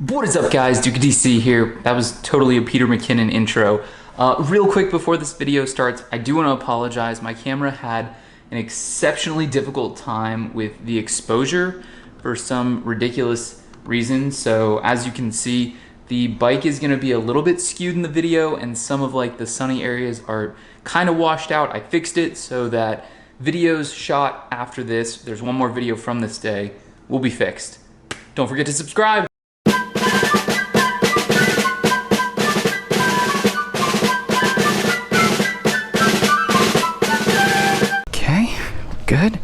What is up, guys? DukeOfDC here. That was totally a Peter McKinnon intro. Real quick before this video starts, I do want to apologize. My camera had an exceptionally difficult time with the exposure for some ridiculous reason. So as you can see, the bike is going to be a little bit skewed in the video, and some of the sunny areas are kind of washed out. I fixed it so that videos shot after this, there's one more video from this day, will be fixed. Don't forget to subscribe. Good.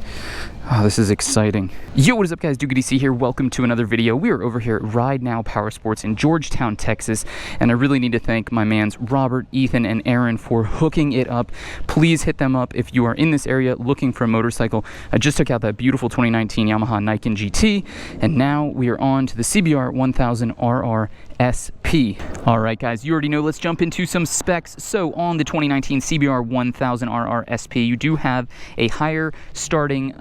Oh, this is exciting. Yo, what is up, guys? DukeOfDC here. Welcome to another video. We are over here at Ride Now Power Sports in Georgetown, Texas, and I really need to thank my mans Robert, Ethan, and Aaron for hooking it up. Please hit them up if you are in this area looking for a motorcycle. I just took out that beautiful 2019 Yamaha Nikon GT, and now we are on to the CBR1000RR SP. All right, guys, you already know. Let's jump into some specs. So on the 2019 CBR1000RR SP, you do have a higher starting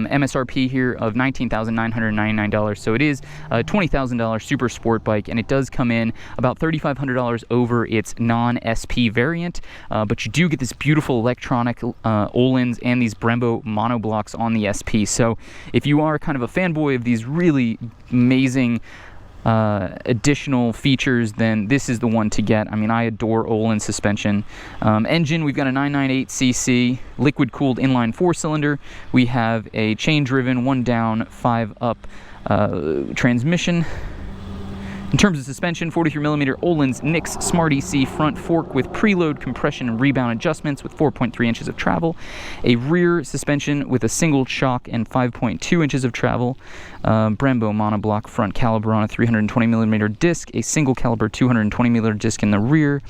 MSRP here of $19,999. So it is a $20,000 super sport bike, and it does come in about $3,500 over its non-SP variant. But you do get this beautiful electronic Öhlins and these Brembo monoblocks on the SP. So if you are kind of a fanboy of these really amazing additional features, then this is the one to get. I mean, I adore Öhlins suspension. Engine, we've got a 998cc liquid cooled inline 4-cylinder. We have a chain driven 1 down 5 up transmission. In terms of suspension, 43mm Öhlins Nix Smart EC front fork with preload compression and rebound adjustments with 4.3 inches of travel. A rear suspension with a single shock and 5.2 inches of travel. Brembo monoblock front caliber on a 320mm disc. A single caliber 220mm disc in the rear.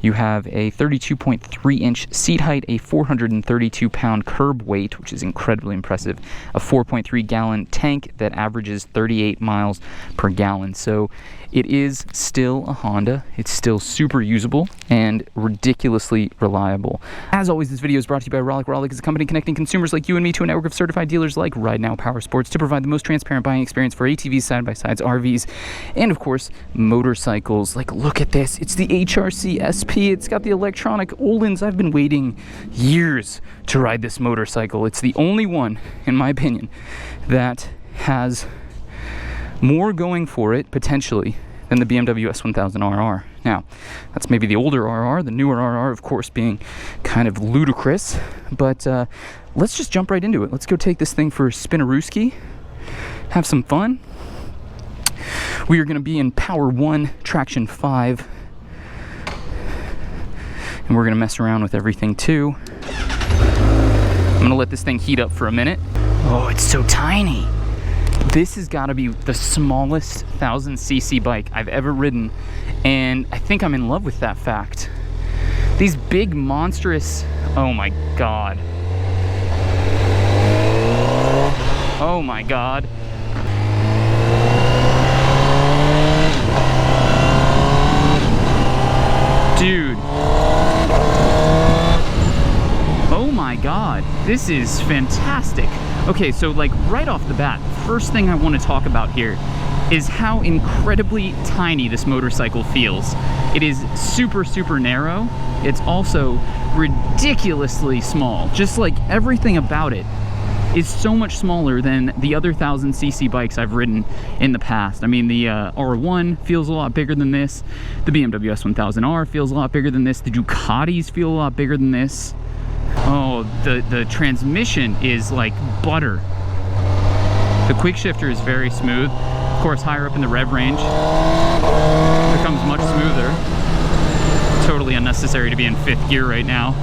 You have a 32.3-inch seat height, a 432-pound curb weight, which is incredibly impressive, a 4.3-gallon tank that averages 38 miles per gallon. So it is still a Honda. It's still super usable and ridiculously reliable. As always, this video is brought to you by Rollick. Rollick is a company connecting consumers like you and me to a network of certified dealers like Ride Now Power Sports to provide the most transparent buying experience for ATVs, side-by-sides, RVs, and of course, motorcycles. Like, look at this. It's the HRC SP. It's got the electronic Öhlins. I've been waiting years to ride this motorcycle. It's the only one, in my opinion, that has more going for it, potentially, than the BMW S1000RR. Now, that's maybe the older RR, the newer RR, of course, being kind of ludicrous, but let's just jump right into it. Let's go take this thing for a spinarooski, have some fun. We are going to be in Power 1, Traction 5, and we're going to mess around with everything, too. I'm going to let this thing heat up for a minute. Oh, it's so tiny. This has got to be the smallest 1000cc bike I've ever ridden, and I think I'm in love with that fact. These big, monstrous, oh my god. Oh my god. Dude. Oh my god, this is fantastic. Okay, so right off the bat, first thing I want to talk about here is how incredibly tiny this motorcycle feels. It is super, super narrow. It's also ridiculously small. Just everything about it is so much smaller than the other 1000cc bikes I've ridden in the past. I mean, the R1 feels a lot bigger than this. The BMW S1000R feels a lot bigger than this. The Ducatis feel a lot bigger than this. Oh, the transmission is like butter. The quick shifter is very smooth. Of course, higher up in the rev range, it becomes much smoother. Totally unnecessary to be in 5th gear right now.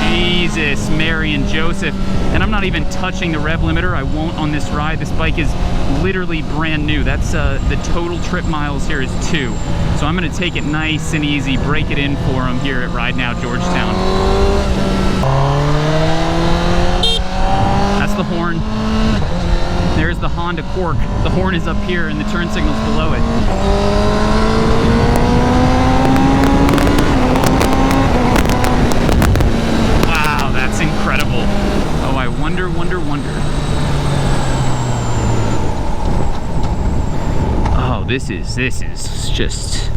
Jesus, Mary and Joseph. And I'm not even touching the rev limiter. I won't on this ride. This bike is literally brand new. That's the total trip miles here is 2. So I'm going to take it nice and easy, break it in for them here at Ride Now Georgetown. That's the horn. There's the Honda cork. The horn is up here and the turn signal's below it. this is just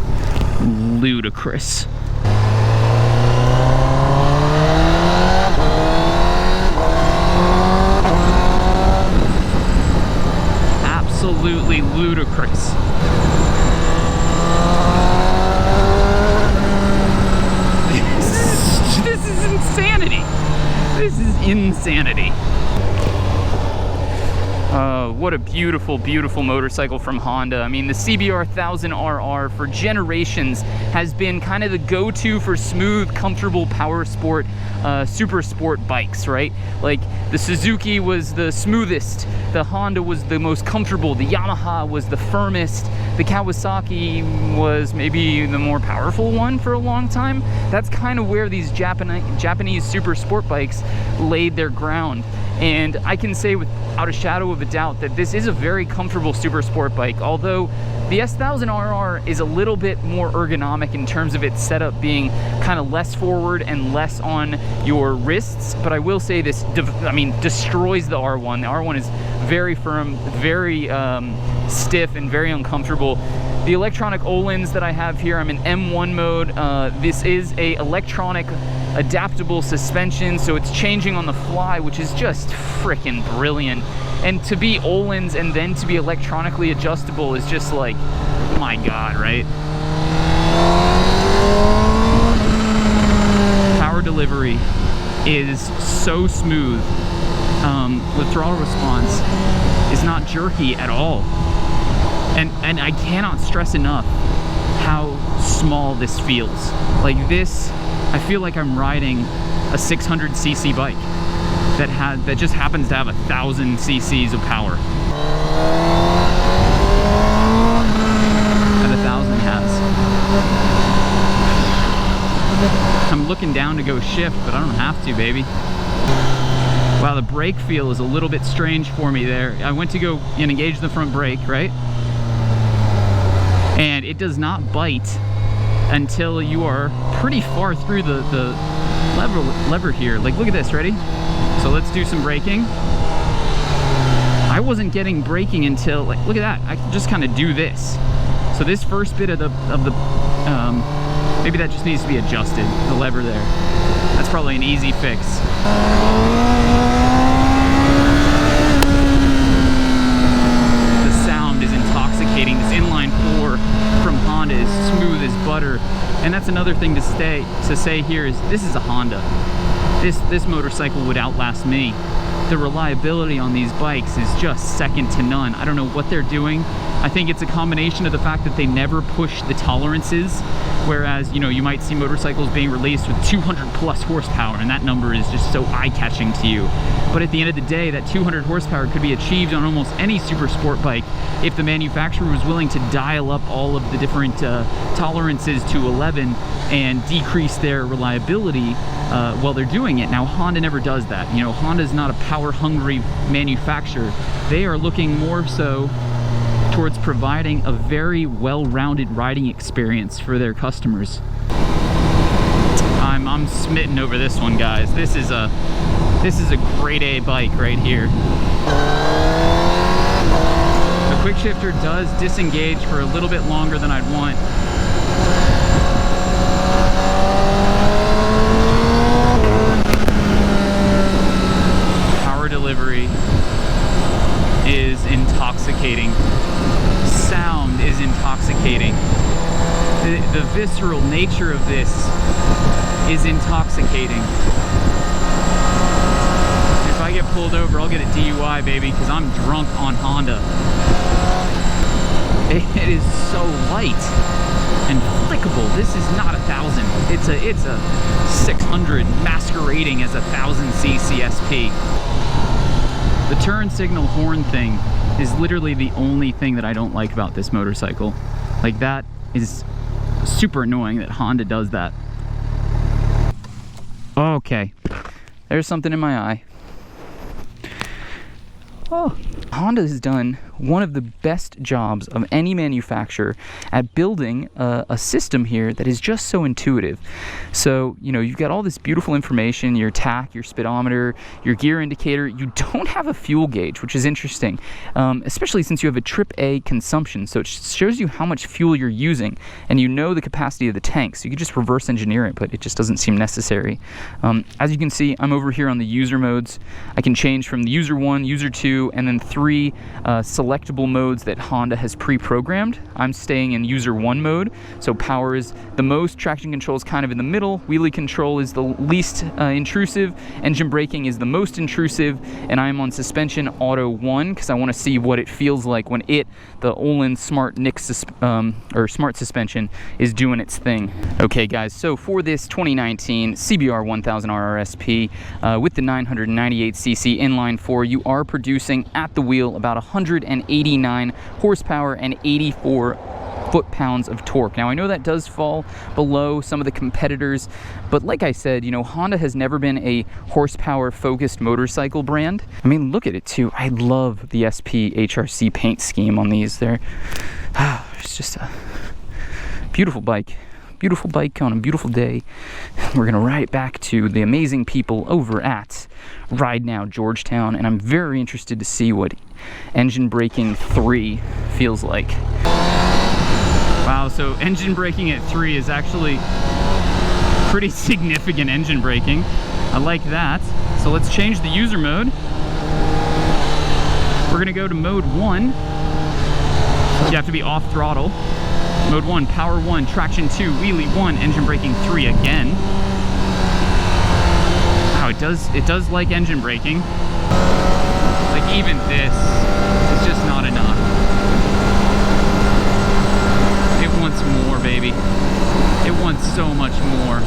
ludicrous. Absolutely ludicrous. This is insanity. This is insanity. What a beautiful, beautiful motorcycle from Honda. I mean, the CBR1000RR for generations has been kind of the go-to for smooth, comfortable power sport, super sport bikes, right? Like, the Suzuki was the smoothest, the Honda was the most comfortable, the Yamaha was the firmest, the Kawasaki was maybe the more powerful one for a long time. That's kind of where these Japanese super sport bikes laid their ground. And I can say without a shadow of a doubt that this is a very comfortable super sport bike, although the S1000RR is a little bit more ergonomic in terms of its setup being kind of less forward and less on your wrists. But I will say this, destroys the R1. The R1 is very firm, very stiff, and very uncomfortable. The electronic Öhlins that I have here, I'm in M1 mode. This is a electronic adaptable suspension, so it's changing on the fly, which is just freaking brilliant. And to be Öhlins and then to be electronically adjustable is just like, my God, right? Power delivery is so smooth. The throttle response is not jerky at all. And I cannot stress enough how small this feels. Like this, I feel like I'm riding a 600cc bike that just happens to have 1,000 cc's of power. That 1,000 has. I'm looking down to go shift, but I don't have to, baby. Wow, the brake feel is a little bit strange for me there. I went to go and engage the front brake, right? And it does not bite until you are pretty far through the lever here. Like, look at this, ready? So let's do some braking. I wasn't getting braking until, like, look at that. I can just kind of do this. So this first bit of the maybe that just needs to be adjusted, the lever there. That's probably an easy fix. The sound is intoxicating. This inline 4 from Honda is smooth as butter. And that's another thing to say here is this is a Honda. This motorcycle would outlast me. The reliability on these bikes is just second to none. I don't know what they're doing. I think it's a combination of the fact that they never push the tolerances, whereas, you know, you might see motorcycles being released with 200 plus horsepower, and that number is just so eye-catching to you. But at the end of the day, that 200 horsepower could be achieved on almost any super sport bike if the manufacturer was willing to dial up all of the different tolerances to 11 and decrease their reliability while they're doing it. Now, Honda never does that. You know, Honda's not a power-hungry manufacturer. They are looking more so towards providing a very well-rounded riding experience for their customers. I'm smitten over this one, guys. This is a grade A bike right here. The quick shifter does disengage for a little bit longer than I'd want. Power delivery is intoxicating. Sound is intoxicating. The visceral nature of this is intoxicating. If I get pulled over, I'll get a DUI, baby, because I'm drunk on Honda. It is so light and flickable. This is not 1,000. It's a 600 masquerading as 1,000 cc SP. The turn signal horn thing is literally the only thing that I don't like about this motorcycle. Like, that is super annoying that Honda does that. Okay, there's something in my eye. Oh, Honda has done one of the best jobs of any manufacturer at building a system here that is just so intuitive. So, you know, you've got all this beautiful information, your tach, your speedometer, your gear indicator. You don't have a fuel gauge, which is interesting, especially since you have a trip A consumption. So it shows you how much fuel you're using, and you know the capacity of the tank. So you can just reverse engineer it, but it just doesn't seem necessary. As you can see, I'm over here on the user modes. I can change from the user 1, user 2, and then 3 selectable modes that Honda has pre-programmed. I'm staying in user 1 mode, so power is the most, traction control is kind of in the middle, wheelie control is the least intrusive, engine braking is the most intrusive, and I'm on suspension auto 1 because I want to see what it feels like when the Olin Smart Smart suspension is doing its thing. Okay guys, so for this 2019 CBR1000RR SP with the 998cc inline 4, you are producing at the wheel about 189 horsepower and 84 foot-pounds of torque. Now I know that does fall below some of the competitors, but like I said, you know, Honda has never been a horsepower focused motorcycle brand. I mean, look at it too. I love the SP HRC paint scheme on these. It's just a beautiful bike on a beautiful day. We're gonna ride it back to the amazing people over at Ride Now Georgetown, and I'm very interested to see what engine braking 3 feels like. Wow, so engine braking at 3 is actually pretty significant engine braking. I like that. So let's change the user mode. We're gonna go to mode 1. You have to be off throttle. Mode 1, power 1, traction 2, wheelie 1, engine braking 3 again. Wow, it does like engine braking. Like even this is just not enough. It wants more, baby. It wants so much more.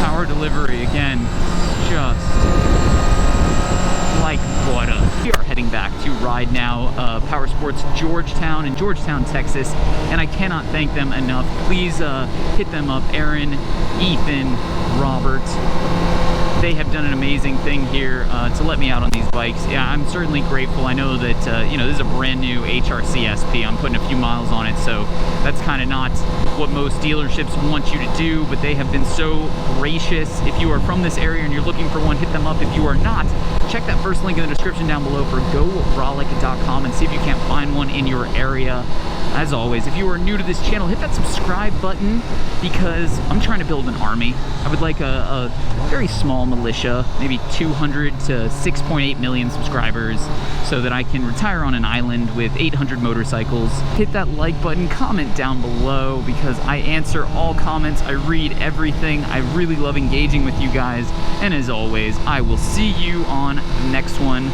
Power delivery again, just like butter. We are heading back to Ride Now Power Sports Georgetown in Georgetown, Texas, and I cannot thank them enough. Please hit them up, Aaron, Ethan, Robert. They have done an amazing thing here to let me out on these bikes. Yeah, I'm certainly grateful. I know that, you know, this is a brand new HRC SP. I'm putting a few miles on it, so that's kind of not what most dealerships want you to do, but they have been so gracious. If you are from this area and you're looking for one, hit them up. If you are not, check that first link in the description down below for GoRollick.com and see if you can't find one in your area. As always, if you are new to this channel, hit that subscribe button because I'm trying to build an army. I would like a very small militia, maybe 200 to 6.8 million subscribers, so that I can retire on an island with 800 motorcycles. Hit that like button, comment down below because I answer all comments, I read everything. I really love engaging with you guys, and as always, I will see you on the next one.